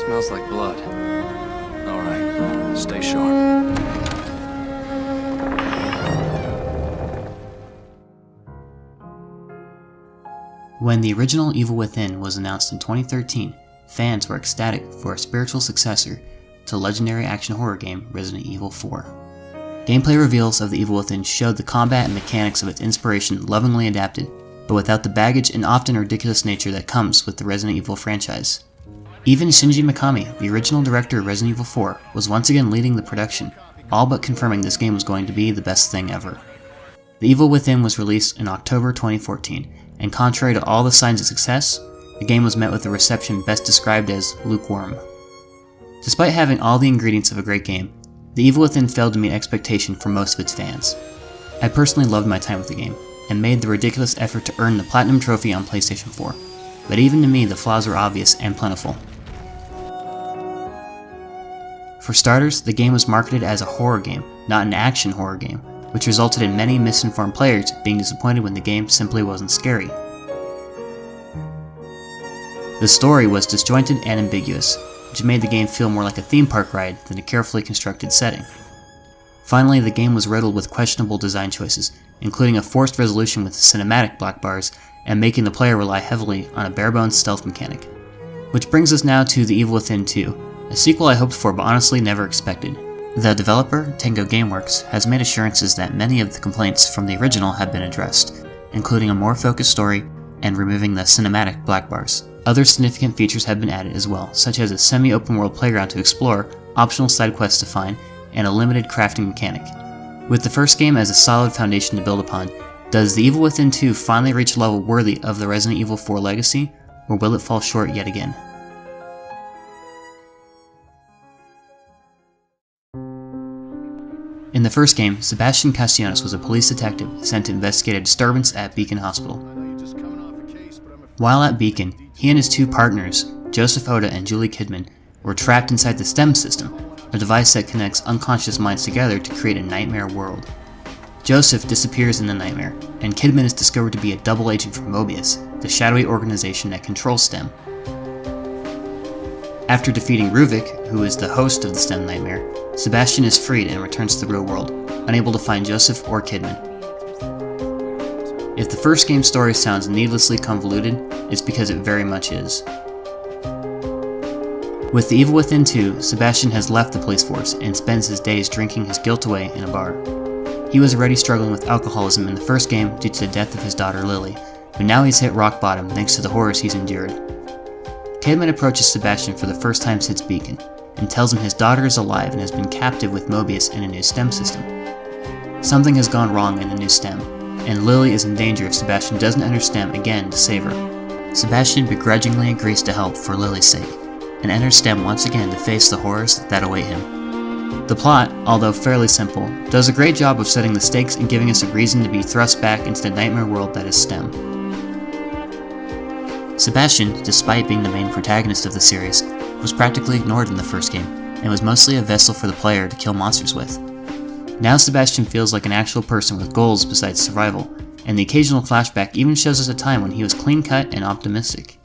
Smells like blood. All right, stay sharp. When the original Evil Within was announced in 2013, fans were ecstatic for a spiritual successor to legendary action horror game Resident Evil 4. Gameplay reveals of the Evil Within showed the combat and mechanics of its inspiration lovingly adapted, but without the baggage and often ridiculous nature that comes with the Resident Evil franchise. Even Shinji Mikami, the original director of Resident Evil 4, was once again leading the production, all but confirming this game was going to be the best thing ever. The Evil Within was released in October 2014, and contrary to all the signs of success, the game was met with a reception best described as lukewarm. Despite having all the ingredients of a great game, The Evil Within failed to meet expectation for most of its fans. I personally loved my time with the game, and made the ridiculous effort to earn the Platinum Trophy on PlayStation 4, but even to me the flaws were obvious and plentiful. For starters, the game was marketed as a horror game, not an action horror game, which resulted in many misinformed players being disappointed when the game simply wasn't scary. The story was disjointed and ambiguous, which made the game feel more like a theme park ride than a carefully constructed setting. Finally, the game was riddled with questionable design choices, including a forced resolution with cinematic black bars and making the player rely heavily on a bare-bones stealth mechanic. Which brings us now to The Evil Within 2, a sequel I hoped for but honestly never expected. The developer, Tango Gameworks, has made assurances that many of the complaints from the original have been addressed, including a more focused story and removing the cinematic black bars. Other significant features have been added as well, such as a semi-open world playground to explore, optional side quests to find, and a limited crafting mechanic. With the first game as a solid foundation to build upon, does The Evil Within 2 finally reach a level worthy of the Resident Evil 4 legacy, or will it fall short yet again? In the first game, Sebastian Castellanos was a police detective sent to investigate a disturbance at Beacon Hospital. While at Beacon, he and his two partners, Joseph Oda and Julie Kidman, were trapped inside the STEM system, a device that connects unconscious minds together to create a nightmare world. Joseph disappears in the nightmare, and Kidman is discovered to be a double agent from Mobius, the shadowy organization that controls STEM. After defeating Ruvik, who is the host of the STEM nightmare, Sebastian is freed and returns to the real world, unable to find Joseph or Kidman. If the first game's story sounds needlessly convoluted, it's because it very much is. With The Evil Within 2, Sebastian has left the police force and spends his days drinking his guilt away in a bar. He was already struggling with alcoholism in the first game due to the death of his daughter Lily, but now he's hit rock bottom thanks to the horrors he's endured. Kidman approaches Sebastian for the first time since Beacon, and tells him his daughter is alive and has been captive with Mobius in a new STEM system. Something has gone wrong in the new STEM, and Lily is in danger if Sebastian doesn't enter STEM again to save her. Sebastian begrudgingly agrees to help for Lily's sake, and enters STEM once again to face the horrors that await him. The plot, although fairly simple, does a great job of setting the stakes and giving us a reason to be thrust back into the nightmare world that is STEM. Sebastian, despite being the main protagonist of the series, was practically ignored in the first game, and was mostly a vessel for the player to kill monsters with. Now Sebastian feels like an actual person with goals besides survival, and the occasional flashback even shows us a time when he was clean-cut and optimistic.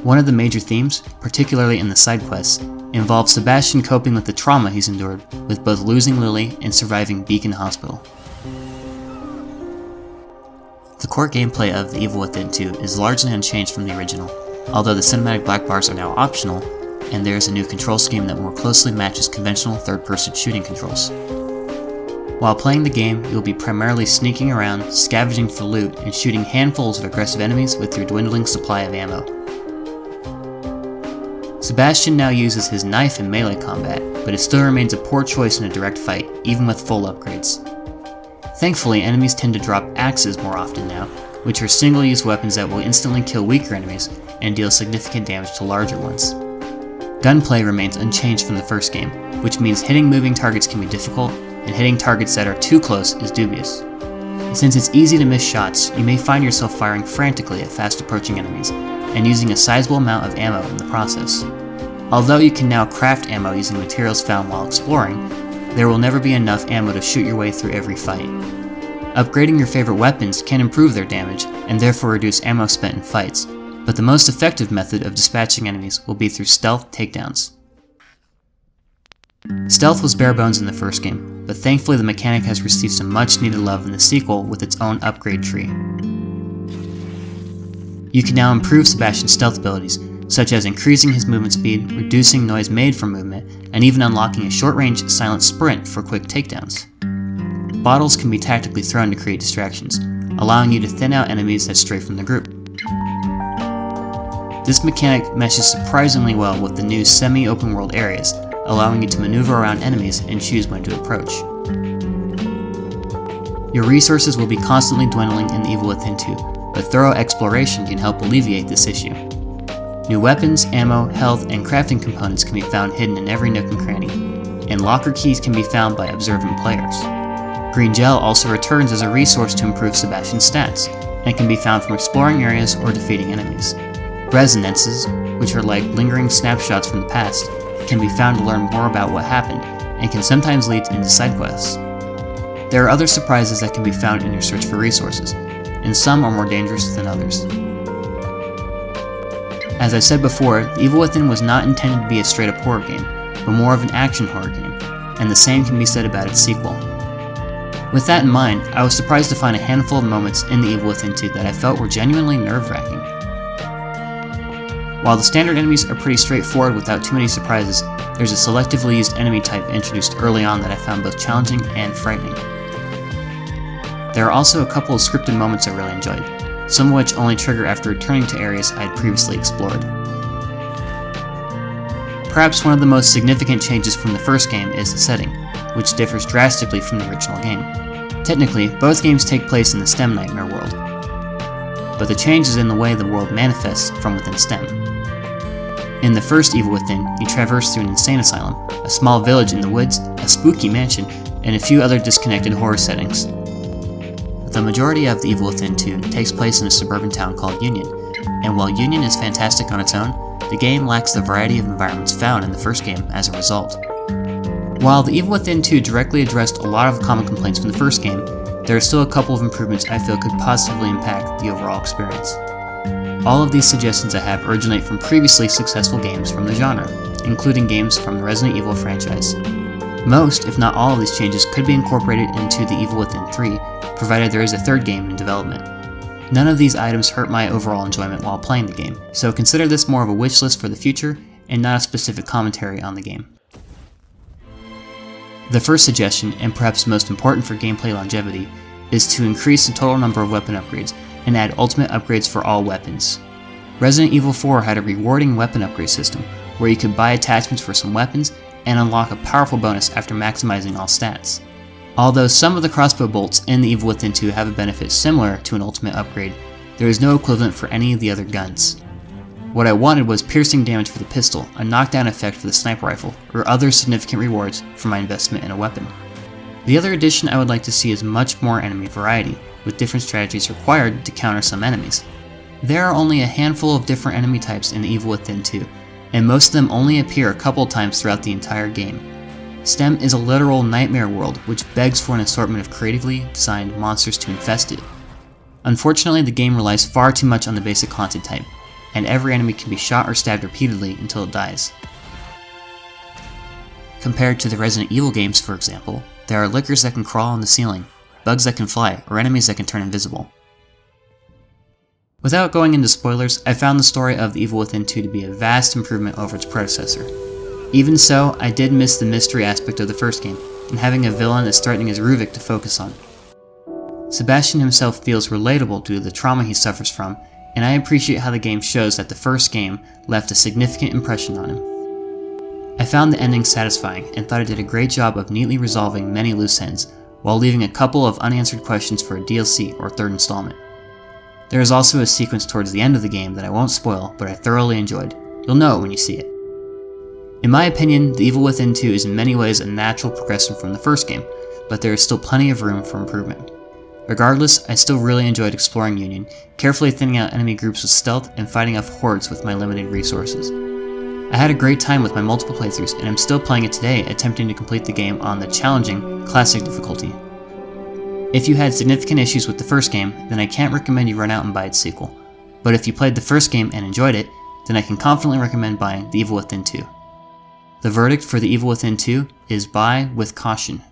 One of the major themes, particularly in the side quests, involves Sebastian coping with the trauma he's endured with both losing Lily and surviving Beacon Hospital. The core gameplay of The Evil Within 2 is largely unchanged from the original, although the cinematic black bars are now optional, and there is a new control scheme that more closely matches conventional third-person shooting controls. While playing the game, you'll be primarily sneaking around, scavenging for loot, and shooting handfuls of aggressive enemies with your dwindling supply of ammo. Sebastian now uses his knife in melee combat, but it still remains a poor choice in a direct fight, even with full upgrades. Thankfully, enemies tend to drop axes more often now, which are single-use weapons that will instantly kill weaker enemies and deal significant damage to larger ones. Gunplay remains unchanged from the first game, which means hitting moving targets can be difficult, and hitting targets that are too close is dubious. Since it's easy to miss shots, you may find yourself firing frantically at fast approaching enemies, and using a sizable amount of ammo in the process. Although you can now craft ammo using materials found while exploring, there will never be enough ammo to shoot your way through every fight. Upgrading your favorite weapons can improve their damage, and therefore reduce ammo spent in fights, but the most effective method of dispatching enemies will be through stealth takedowns. Stealth was bare bones in the first game, but thankfully the mechanic has received some much needed love in the sequel with its own upgrade tree. You can now improve Sebastian's stealth abilities, such as increasing his movement speed, reducing noise made from movement, and even unlocking a short-range silent sprint for quick takedowns. Bottles can be tactically thrown to create distractions, allowing you to thin out enemies that stray from the group. This mechanic meshes surprisingly well with the new semi-open world areas, allowing you to maneuver around enemies and choose when to approach. Your resources will be constantly dwindling in Evil Within 2, but thorough exploration can help alleviate this issue. New weapons, ammo, health, and crafting components can be found hidden in every nook and cranny, and locker keys can be found by observant players. Green gel also returns as a resource to improve Sebastian's stats, and can be found from exploring areas or defeating enemies. Resonances, which are like lingering snapshots from the past, can be found to learn more about what happened, and can sometimes lead into side quests. There are other surprises that can be found in your search for resources, and some are more dangerous than others. As I said before, Evil Within was not intended to be a straight-up horror game, but more of an action horror game, and the same can be said about its sequel. With that in mind, I was surprised to find a handful of moments in the Evil Within 2 that I felt were genuinely nerve-wracking. While the standard enemies are pretty straightforward without too many surprises, there's a selectively used enemy type introduced early on that I found both challenging and frightening. There are also a couple of scripted moments I really enjoyed, some of which only trigger after returning to areas I had previously explored. Perhaps one of the most significant changes from the first game is the setting, which differs drastically from the original game. Technically, both games take place in the STEM Nightmare world, but the change is in the way the world manifests from within STEM. In the first Evil Within, you traverse through an insane asylum, a small village in the woods, a spooky mansion, and a few other disconnected horror settings. The majority of the Evil Within 2 takes place in a suburban town called Union, and while Union is fantastic on its own, the game lacks the variety of environments found in the first game as a result. While the Evil Within 2 directly addressed a lot of common complaints from the first game, there are still a couple of improvements I feel could positively impact the overall experience. All of these suggestions I have originate from previously successful games from the genre, including games from the Resident Evil franchise. Most, if not all of these changes could be incorporated into the Evil Within 3, provided there is a third game in development. None of these items hurt my overall enjoyment while playing the game, so consider this more of a wish list for the future and not a specific commentary on the game. The first suggestion, and perhaps most important for gameplay longevity, is to increase the total number of weapon upgrades and add ultimate upgrades for all weapons. Resident Evil 4 had a rewarding weapon upgrade system, where you could buy attachments for some weapons and unlock a powerful bonus after maximizing all stats. Although some of the crossbow bolts in the Evil Within 2 have a benefit similar to an ultimate upgrade, there is no equivalent for any of the other guns. What I wanted was piercing damage for the pistol, a knockdown effect for the sniper rifle, or other significant rewards for my investment in a weapon. The other addition I would like to see is much more enemy variety, with different strategies required to counter some enemies. There are only a handful of different enemy types in the Evil Within 2, and most of them only appear a couple times throughout the entire game. STEM is a literal nightmare world which begs for an assortment of creatively designed monsters to infest it. Unfortunately, the game relies far too much on the basic haunted type, and every enemy can be shot or stabbed repeatedly until it dies. Compared to the Resident Evil games, for example, there are lickers that can crawl on the ceiling, bugs that can fly, or enemies that can turn invisible. Without going into spoilers, I found the story of the Evil Within 2 to be a vast improvement over its predecessor. Even so, I did miss the mystery aspect of the first game, and having a villain as threatening as Ruvik to focus on. Sebastian himself feels relatable due to the trauma he suffers from, and I appreciate how the game shows that the first game left a significant impression on him. I found the ending satisfying and thought it did a great job of neatly resolving many loose ends, while leaving a couple of unanswered questions for a DLC or third installment. There is also a sequence towards the end of the game that I won't spoil, but I thoroughly enjoyed. You'll know it when you see it. In my opinion, The Evil Within 2 is in many ways a natural progression from the first game, but there is still plenty of room for improvement. Regardless, I still really enjoyed exploring Union, carefully thinning out enemy groups with stealth and fighting off hordes with my limited resources. I had a great time with my multiple playthroughs, and I'm still playing it today, attempting to complete the game on the challenging, classic difficulty. If you had significant issues with the first game, then I can't recommend you run out and buy its sequel. But if you played the first game and enjoyed it, then I can confidently recommend buying The Evil Within 2. The verdict for The Evil Within 2 is buy with caution.